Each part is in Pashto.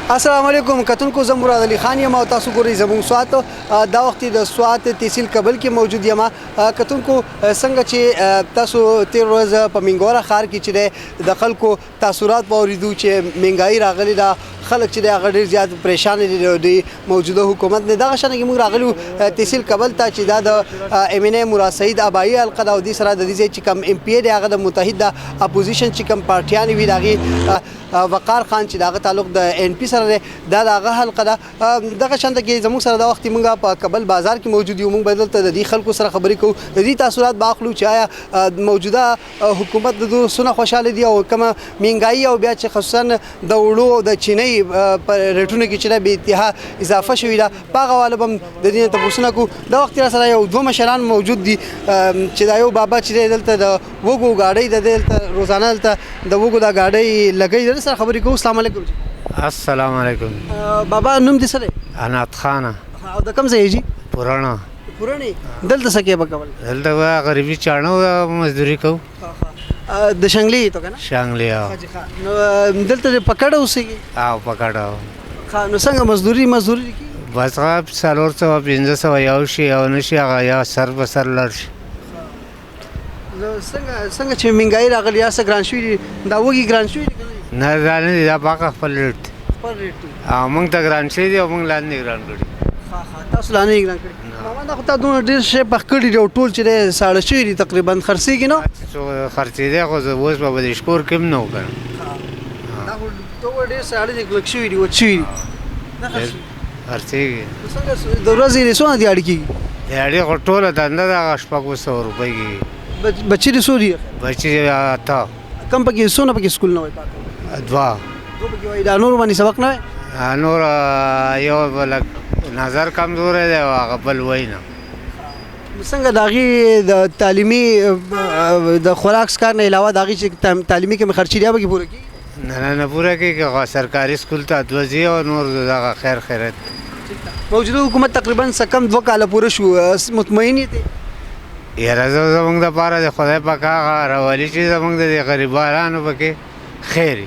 السلام علیکم کتونکو زه مراد علي خان یم او تاسو ګورئ زموږ سوات دا وخت د سوات تحصیل کابل کې موجود یم کتونکو څنګه چې تاسو تیر ورځ په منګوره ښار کې چې د خلکو تاثرات واوریدو چې مهنګائی راغلې ده خلک چې هغه ډېر زیات پریشان دي د موجوده حکومت نه دغه شان کې موږ راغلو تحصیل کابل ته چې دا د امینه مراد سعید ابایی حلقه د دې سره د دې چې کم ام پی دی هغه د متحده اپوزیشن چې کم پارټیان وي دغه وقار خان چې دغه تعلق د ان پی سره دا دغه حلقه ده دغه شان کې زموږ سره د وخت موږ په کابل بازار کې موجود یو موږ بدل ته د دې خلکو سره خبرې کوو د دې تاثرات باخلو چې آیا موجوده حکومت د دوه خوشاله دي او کومه مهنګائی او بیا چې خصوصا د وړو د چینی پر ریټونو کې چې به انتها اضافه شوې ده په هغه حواله به د دې تاسو کو د وخت سره یو دوه مشران موجود دي چې دا یو بابا چې دلته د وګو گاډي د دلته روزانه دلته د وګو د گاډي لګي در سره خبرې کوو السلام علیکم السلام علیکم بابا نوم دې سره انات خان او د کوم ځای جی پرانا دلته سکه په کول دلته غریبي چاڼو مزدوري کوو د شنګلی ته کنه شنګلی نو دلته پکړه اوسېږي او پکړه نو څنګه مزدوري کی بس غاب سالور څه 1500 یو شي او نشي هغه یا سر به سر لړ شي څنګه چې مهنګائی راغلی یا څه ګران شوی دا وږي ګران شوی نه ځان دا باقه خپل ریټ موږ ته ګران شي دی او موږ لاندې ګران کړی تاسو لاندې ګران کړی ما دا خو تا دوه ډیر شی په کړی دی ټول چې ساړه شوی دی تقریبا خرڅېږي نو خرڅې دی خو اوس به د شکور کم نه وکړم دا خو ډیر ساړه دی کلک شوی دی و شوی خرڅېږي څنګه د ورځې رسونه دی اړیږي اړې خو ټوله دنده د 500 روپۍ کې بچی د سوري بچی تا کم پکې سونه پکې سکول نه وای پاتې دوا پکې وای دا نور باندې سبق نه نور یو بل نظر کمزور دی هغه بل وینا څنګه داغي د تعلیمي د خوراک کار نه علاوه داغي چې تعلیمي کې خرچي دی به پوره کی نه پوره کی سرکاري سکول ته دوزی او نور دغه خیر خیرت موجوده حکومت تقریبا سکم 2 کال پوره شو مطمئن دي یاره زمونږ د پاره د خدای پاک هغه راولي چې زمونږ د غریبانو پکې خیر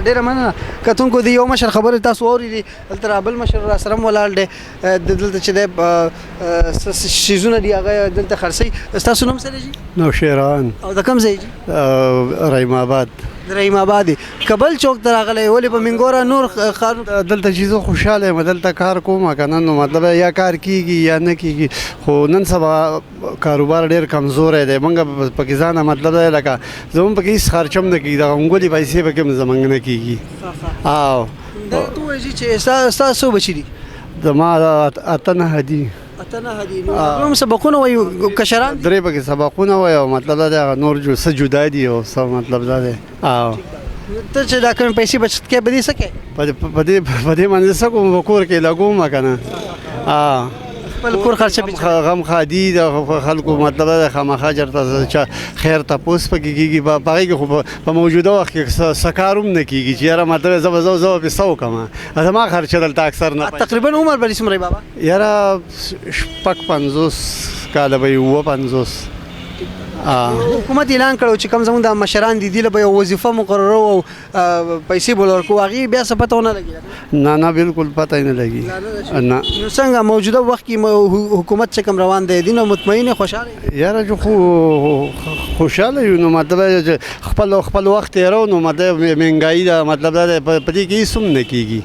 ډیره مننه کتونکو د یو مشر خبره تاسو اورئ دلته بل مشر را سره ولاړ دی دلته چې د شیزونه دی هغه دلته خرڅي تاسو نوم سره جی نوشیران او د کوم ځای جی رحیم آباد رحیم آباد کابل چوک ته راغلی ولې په منګوره نور خار دلته چې زه خوشاله یم دلته کار کوم کنه نو مطلب یا کار کیږي یا نه کیږي خو نن سبا کاروبار ډیر کمزور دی موږ پکې ځانه مطلب لکه زموږ پکې هیڅ خرچم نه کیږي د انګولي پیسې پکې زمونږ نه کیږي او دا ته وایي چې تاسو بچی دي زما اتنه هدي نو سبقونه وایي کشران درې پکې سبقونه وایي او مطلب دا نور جو څه جدا دي او څه مطلب دا دی او ته چې دا کوم پیسې بچت کې بدې سکے په دې باندې سکو وکور کې لګوم کنه خپل کور خرچه غم خادي د خلکو مطلب د خامخا چرته خیر تاسو پکې کیږي په هغه کې په موجوده وخت کې سکاروم نه کیږي چې یاره مطلب زو په 100 کما ما خرچه دلته اکثر نه تقریبا عمر بل اسم بابا یاره 50 کاله به و 50 حکومت اعلان کړو چې کم زموږ د مشران دي دی له وظیفه مقرره او پیسې بولور کو هغه بیا څه پته نه لګي نه بالکل پته نه لګي نه څنګه موجوده وخت کې حکومت چې کم روان دی دینه مطمئن خوشاله یاره جو خوشاله یو نو مطلب خپل وخت یې نو مطلب مهنګائی دا مطلب دا پدې کې سم نه کیږي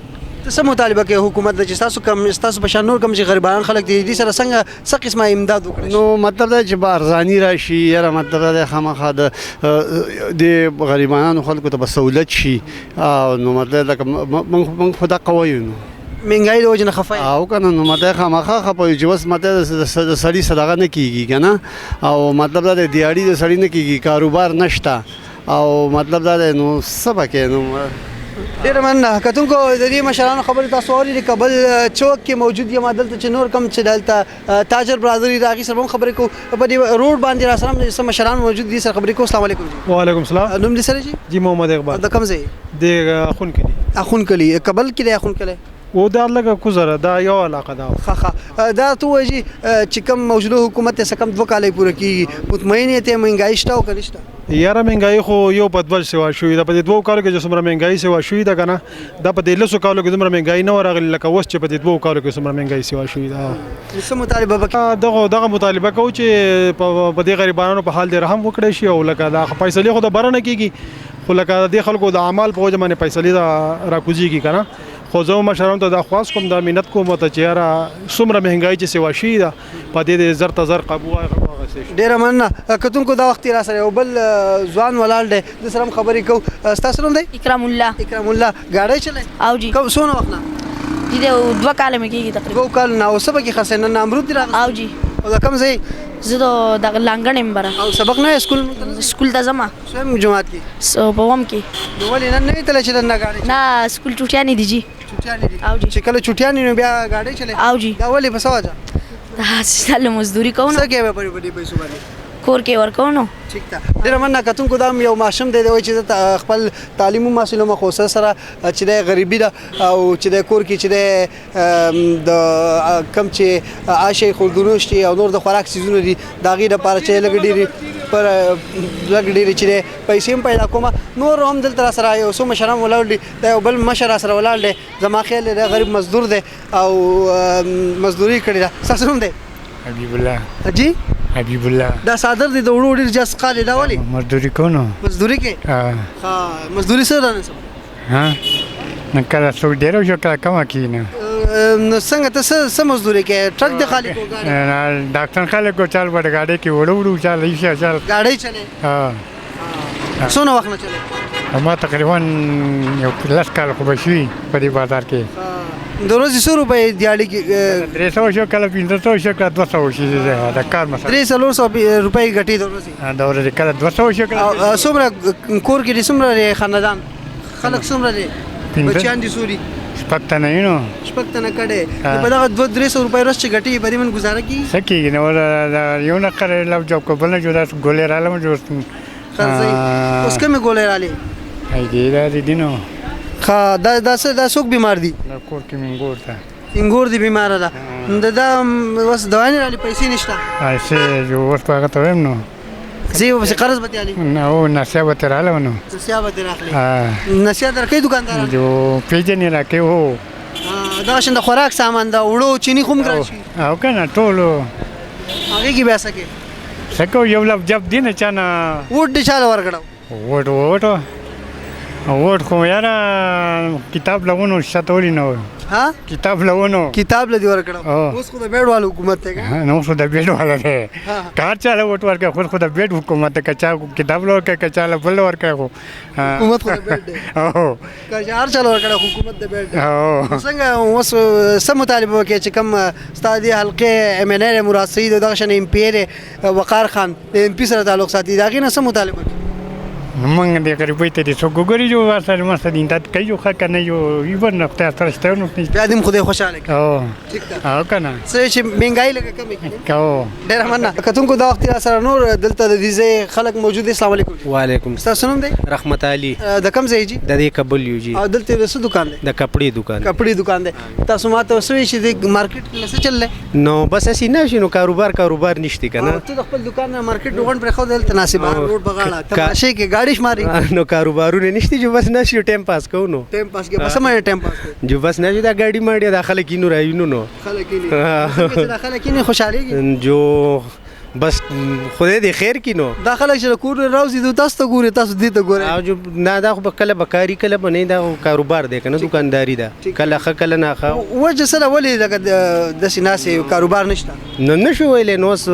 څه مطالبه کوي حکومت د چې تاسو په شان نور کم چې غریبان خلک دي دې سره څنګه څه قسمه امداد وکړي نو مطلب دا چې بارزانی راشي یاره مطلب دا خامخا د غریبانو خلکو ته سہولت شي او نو مطلب موږ خدا قوي نو مهنګائی د وجنه خفای او کنه نو مطلب خامخا خپوي چې بس مطلب د سړی صدقه نه کیږي کنه او مطلب دا د دیاړي د سړی نه کیږي کاروبار نشته او مطلب دا نو سبکه نو ډیر مننه کتونکو د دې مشرانو خبرې تاسو اورئ کابل چوک کې موجود یم دلته چې نور کم چې دلته تاجر برادری راغی سره خبرې کو په دې روډ باندې را سره مشران موجود دي سره خبرې کو السلام علیکم جی وعلیکم السلام نوم دې سره جی محمد اقبال د کوم ځای د اخون کلی کابل کې د اخون کلی او دا لږه کوزره دا یو علاقه ده. ښه دا ته وایي چې کوم موجوده حکومت څه کم 2 کال پوره کیږي مطمئن یې ته مهنګائی شته او که نشته؟ یاره مهنګائی خو یو بدبل سوا شوې ده په دې 2 کالو کې چې څومره مهنګائی سوا شوې ده که نه دا په دې 10 کالو کې دومره مهنګائی نه ورغلې لکه اوس چې په دې 2 کالو کې څومره مهنګائی سوا شوې ده. څه مطالبه وکړي؟ دغه مطالبه کوو چې په دې غریبانو په حال دې رحم وکړی شي او لکه دا فیصلې خو د بره نه کېږي خو لکه د خلکو د اعمال په وجه باندې فیصلې راکوزېږي که نه. خو زه مشرانو ته دا خواست کوم دا منت کوم ته چې یاره څومره مهنګائی چې سوا شوې ده په دې زر ته زر قابو واخیستی شي. ډېره مننه کتونکو دا وخت را سره یو بل ځوان ولاړ دی د سره هم خبرې کوو. ستاسو نوم دی؟ اکرام الله. اکرام الله ګاډی چلوئ؟ او جی. څونه وخت نه؟ جی دا 2 کال مې کېږي تقریبا. 2 کال نه. او څه پکې خرڅوئ؟ نن امرود دي راغلی؟ او جی. او د کوم ځای؟ زه د لانګڼ یم بره. او سبق نه سکول سکول ته ځم څویم جماعت کې؟ په اوم کې. نو ولې نن نه وې تللی چې نن نه ګاډی؟ نه سکول چوټیانې دي جی. چوټیانې دي؟ او جی. چې کله چوټیانې نو بیا ګاډی چلوئ؟ او جی. دا ولې په څه وجه؟ دا مزدوري کوو نو. څه کوې په دې پیسو باندې؟ کور کې ورکوو نو. ټیک ده. ډېره مننه کتونکو دا یو ماشوم دی وایي چې زه خپل تعلیم هم حاصلوم خو سره چې دی غریبي ده او چې دی کور کې چې دی د کم چې عاشې خوردونوش دي او نور د خوراک څیزونه دي د هغې دپاره چې لږ ډېرې چې دی پیسې هم پیدا کومه. نور هم دلته را سره یو څو مشران ولاړ دي دا یو بل مشر را سره ولاړ دی زما خیال دی غریب مزدور دی او مزدوري کړې ده. ستاسو نوم دی؟ حبیب الله. جی حبیب الله. دا صادر دی د وړو ډېر جس قال دا ولې؟ مزدوري کوو نو. مزدوري کې؟ ها مزدوري څه ده نن؟ ها نه کله څوک ډېره وشو کله کمه کېږي نه. نو څنګه ته څه مزدوري کوې؟ ټرک دې خالي کوو ګاډی؟ ډاکټر خلک کو چال بډ ګاډی کې وړو چال ایشه چال ګاډی چلې؟ څونه وخت نه چلې؟ ما تقریبا یو 10 کال خو به شوي په دې بازار کې. د ورځې څو روپۍ دیاړي کې؟ 300 شو کله 500 شو کله 200 شي د کار مسله. 300 روپۍ ګټې د ورځې؟ د ورځې کله 200 شو کله. څومره کور کې دي څومره خاندان خلک څومره دي بچیان دي څو دي؟ شپږ تنه یې نو. شپږ تنه کډې په دغه 200-300 روپۍ ورځ چې ګټې په دې باندې ګزاره کېږي؟ څه کېږي نو یو نه قرار لو جواب کو بل نه جوړ ګولې رالم جوړ خرڅوي. اوس کومې ګولې رالې؟ ای دې نو. ښه دا څوک بیمار دي؟ کور کې منګور ده. انګور دي بیماره ده. دا اوس دوا نه رالې پیسې نشته؟ ایسې جو اوس په هغه ته وایم نو. زه به قرض به تیالي؟ نه او نسیه به ترې راغله نو. نسیه به ترې راغلې؟ نسیه درکوي دوکاندار؟ جو پیژنې راکوي هو. دغه شان د خوراک سامان ده وړو چیني خو هم ګران شي؟ او که نه ټولو. هغې کې بیا څه کوې؟ څه کوو یو لف جب دی نه چا نه. ووټ دې چاله ورکړو؟ ووټ خو یاره کتاب لونو شتولی نه و. ها کتاب لونو. کتاب له دې ورکړو. اوس خو د بیډ والو حکومت دی که؟ نه اوس خو د بیډ والا دی. کار چاله ووټ ورکړه خو د بیډ حکومت دی. که چا کتاب له ورکړه که چا له بل ورکړه خو حکومت خو د بیډ دی. که چې هر چا له ورکړه حکومت د بیډ دی. څنګه اوس څه مطالبه وکړې چې کوم ستا دې حلقې ایم این ای مراد سعید او دغه شان ایم پی دی وقار خان د ایم پي سره تعلق ساتي د هغې نه څه مطالبه وکړې؟ موږ د غریبۍ ته دې څوک وګوري جو ورسره مسته دي امداد کوي جو ښه که نه یو یو نه خدای سره شته نو بیا دې هم خدای خوشحاله کړي. ټیک ده. او که نه څه چې مهنګائی لږه کمې کړي. کوو. ډېره مننه کتونکو دا وخت را سره نور دلته د دې ځای خلک موجود دي. السلام علیکم. وعلیکم. ستاسو نوم دی؟ رحمت علي. د کوم ځای جي؟ د دې کابل یو جي. او دلته د څه دکان دی؟ د کپړې دکان. کپړې دکان دی. تاسو ماته اوس وایئ چې د مارکیټ کې څه چل دی؟ نو بس هسې نه شي نو کاروبار نشته که نه. ته د خپل دکان نه مارکیټ غونډ پرېښود دلته ناصبان روډ په غاړه تماشې کې ګاډي شماري. نو کاروبارونه نشته جو بس نشي ټایم پاس کوو نو. ټایم پاس کې بس مې ټایم پاس کوو جو بس نشي دا ګاډي ماډي دا خلک کینو راوینو نو. خلک کینې دا خلک کینې خوشحالېږي جو بس خدای دې خیر کینو. دا خلک چې کور راوځي دوی تاسو ته ګوري تاسو دې ته ګورئ. او جو نه دا خو کله بکاري کله به نه دا کاروبار دی که نه دوکانداري ده کله ښه کله نه ښه. وجه سره ولې لکه داسې ناسې کاروبار نشته؟ نو نشو ویلی نو اوس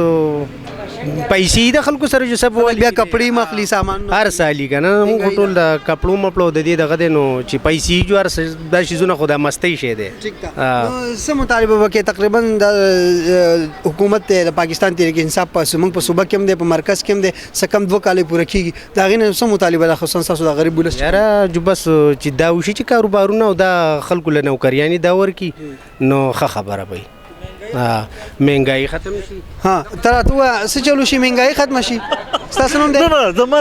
پیسې د خلکو سره جو سب بیا کپړې مخلي سامان هر سالي که نه موږ ټول د کپړو مپړو د دې دغه دی نو چې پیسې جو هر دا شیزونه خو د مستۍ شی دی. ټیک ده. څه مطالبه وکړې تقریبا د حکومت دی د پاکستان تحریک انصاف په زموږ په صوبه کې هم دی په مرکز کې هم دی څه کم 2 کال پوره کېږي د هغې نه څه مطالبه ده خصوصا ستاسو د غریب ولس؟ یاره جو بس چې دا وشي چې کاروبارونه او دا خلکو له نوکریانې دا ورکړي نو ښه خبره به وي. مهنګائی ختم شي. ها تر ته څه چلو شي مهنګائی ختم شي تاسو نوم دی نه زما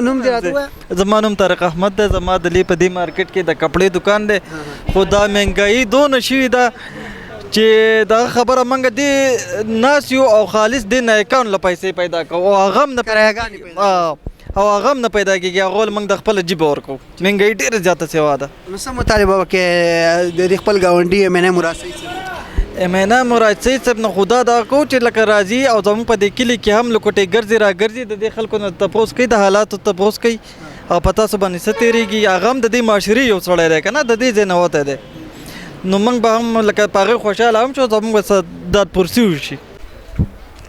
نوم دی راته زما نوم طارق احمد دی. زما د لې په دې مارکیټ کې د کپړې دکان دی. خو دا مهنګائی دونه شوې ده چې دا خبره موږ دې ناس یو او خالص دې نایکانو له پیسې پیدا کوو او هغه هم نه پیدا کېږي. هغه موږ د خپله جیبه ورکوو. مهنګائی ډېره زیاته سیوا ده. نو څه مطالبه وکړې د دې خپل ګاونډي مهنګائی مراد سعید صاحب مهنګائی مراد سعید صاحب نه خدا دا کو چې لکه راځي او زموږ په دې کلي کې هم لکوټې ګرځي را ګرځي د دې خلکو نه تپوس کوي د حالاتو تپوس کوي او په تاسو باندې څه تېرېږي. هغه هم د دې معاشري یو سړی دی که نه د دې ځای نه وتی دی. نو موږ به هم لکه په هغې خوشحاله هم شو زموږ به څه دا پرسي وشي.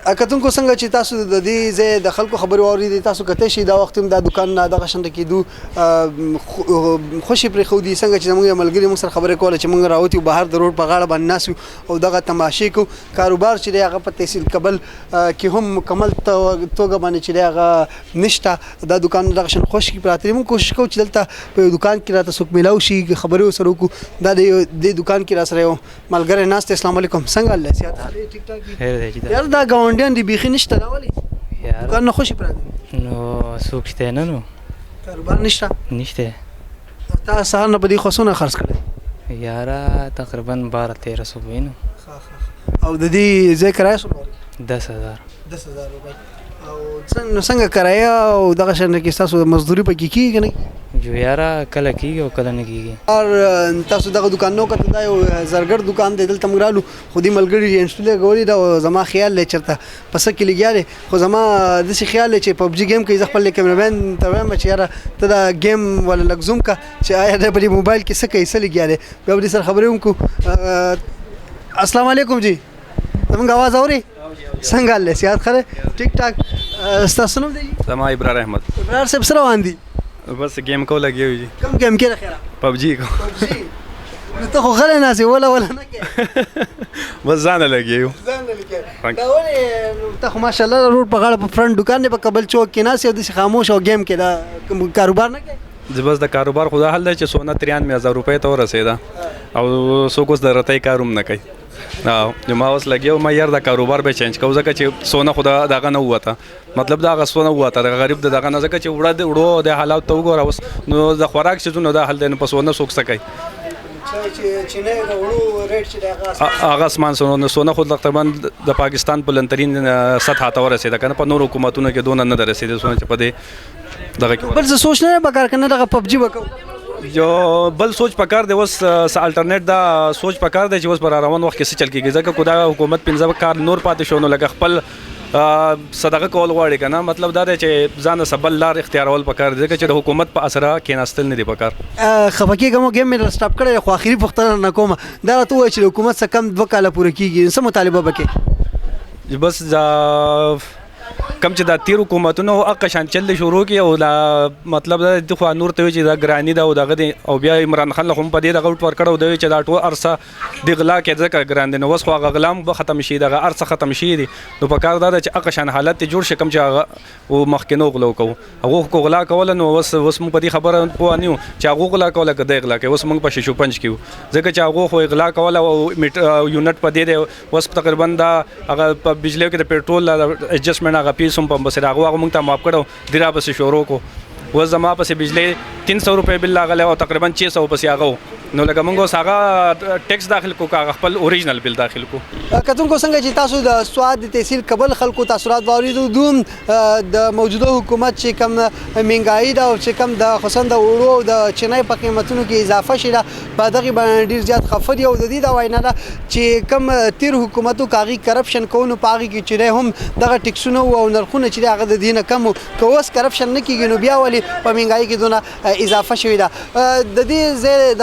کتونکو څنګه چې تاسو د دې ځای د خلکو خبرې واورېدې تاسو کتی شي دا وخت هم دا دوکان نه دغه شانته کېدو خوشې پرېښودي څنګه چې زموږ یو ملګري موږ سره خبرې کوله چې موږ راوتي وو بهر د روډ په غاړه باندې ناست یو او دغه تماشې کوو. کاروبار چې دی هغه په تحصیل کبل کې هم مکمل توګه باندې چې دی هغه نشته. دا دوکان دغه شان خوش کې پراته دي. موږ کوشش کوو چې دلته په یو دوکان کې راته څوک میلاو شي خبرې ورسره وکړو. دا د دې دوکان کې راسره یو ملګری ناست دی. السلام علیکم څنګه الله صحت حال ټیک ټاک دي یار دا ګاونډیان دي بیخي نشته دا ولې دوکان نه خوشې پراته دي نو څوک شته نه نو کاروبار نشته تا سهار نه په دې خو څونه خرڅ کړی یاره تقریبا 12-1300 وي نو او د دې ځای کرایه څومره 10,000 روپۍ او څنګه کرایه او دغه شان کې ستاسو مزدوري پکې کېږي نه جو یاره کله کېږي او کله نه کېږي. تاسو دغه دوکان نو کته دا یو زرګر دوکان دی دلته موږ رالو خو دې ملګري انسټول لګولي دا زما خیال دی چېرته په څه کې لګیا دی خو زما داسې خیال دی چې پبجي ګیم کوي. زه خپل کیمرامین ته وایم چې یاره ته دا ګیم ولا لږ زوم کا چې آیا دی په دې موبایل کې څه کوي څه لګیا دی بیا به دې سره خبرې وکړو. السلام علیکم جی زموږ आवाज اوري څنګه الله صحت ښه ټیک ټاک ستاسو نوم دی؟ زما ابرار احمد. ابرار صاحب څه روان دي؟ بس گیم کو لګي وي جی. کوم گیم کې راخره؟ پبجي کو. ته خو غلی ناسې ولا نه کې بس ځان لګي یو دا ولې ته خو ماشاءالله روډ په غاړه په فرنټ دکان دی په کبل چوک کې ناسې او داسې خاموش او گیم کې دا کاروبار نه کوي؟ بس د کاروبار خو دا حل دی چې سونه 93,000 روپۍ ته ورسېده او څوک اوس د رتۍ کار هم نه کوي. نو ما اوس لګیا ما یار دا کاروبار به چینج کوو ځکه چې سونه خو دغه نه ووته مطلب د هغه سونه ووته د غریب د دغه نه ځکه چې وړو د حالات ته وګوره اوس نو د خوراک څیزونو دا حل دی نو په سونه څوک څه کوي هغه اسمان سونه خو تقریبا د پاکستان بلندترین سطح ته ورسېده که نه په نورو حکومتونو کې دونه نه ده رسېدې سونه چې په دې دغه کې بل څه سوچ نه پکار که نه دغه پبجي وکړو جو بل سوچ پکار دی اوس الټرنیټ دا سوچ پکار دی چې اوس پر روان وخت کې څه چل کېږي ځکه کو دا حکومت 15 کال نور پاتې شو نو لکه خپل صدقه کول غواړي که نه مطلب دا دی چې ځان سبل لار اختیارول پکار دی ځکه چې د حکومت په اثره کېناستل نه دی پکار. خفه کېږم ګیم مې سټاپ کړی خو آخري پوښتنه نه کوم دا راته ووایه چې د حکومت څه کم 2 کاله پوره کېږي څه مطالبه به کې بس کم چې دا تیر حکومتونو هغه شان چل شروع کی او مطلب دا د خو نور ته چې دا ګرانی دا او دغه او بیا عمران خان له هم په دې دغه ور کړو دی چې دا ټول ارسه د غلا کې ځکه ګران دي نو وس خو غلام به ختم شي دغه ارسه ختم شي دي نو په کار دا چې هغه شان حالت جوړ شي کم چې هغه او مخکینو غلو کو هغه کو غلا کول نو وس موږ په دې خبره پوه نیو چې هغه غلا کول کده غلا کوي وس موږ په شیشو پنځ کیو ځکه چې هغه خو غلا کول او یونټ په دې وس تقریبا دا هغه په بجلی کې د پېټرول ایڈجسټمنټ هغه پیسوم په بسره هغه موږ ته معاف کړو دیرا بس شروع کو و زما پسې بجلی 300 روپے بل لاغله او تقریبا 600 پسې هغه نو لکه موږ هغه ټیکس داخل کو کا خپل اوریجنل بل داخل کو کتونکو څنګه چې تاسو د سواد د تحصیل کبل خلکو تاثیرات واوریدو دوم د موجوده حکومت چې کم مهنګائی دا او چې کم د خصوصا د وړو او د چینای په قیمتونو کې اضافه شي دا په دغه باندې ډیر زیات خفر یو د دې دا وینا ده چې کم تیر حکومتو کاغي کرپشن کوونو پاغي کې چې هم دغه ټیکسونه او نرخونه چې هغه د دینه کم کوس کرپشن نه کیږي نو بیا ولې په مهنګائی کې دونه اضافه شوې ده د دې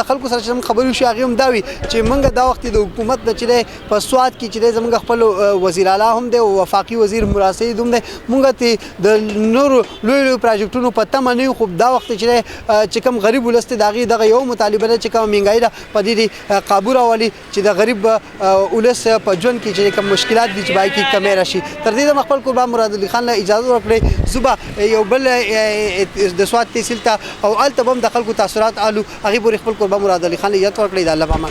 د خلکو سره چې خبرو شي هغه هم دا وي چې موږ دا وخت د حکومت د چې په سوات کې چې زموږ خپل وزیر اعلی هم دی او وفاقي وزیر مراد سعید هم دی موږ ته د نور لوی پروجیکټونو په تمه نه خو دا وخت چې کم غریب ولست دغه یو مطالبه ده چې کوم مهنګائی ده په دې قابو راولي چې د غریب ولس په ژوند کې چې کوم مشکلات دي چې باید کې کمی راشي تر دې د خپل قربان مراد علي خان له اجازه ورکړي زوبا یو بل د سوات تحصیل ته او الته هم د خلکو تاثیرات آلو هغه پورې خپل قربان مراد علي خان له یاد ورکړي د الله په امان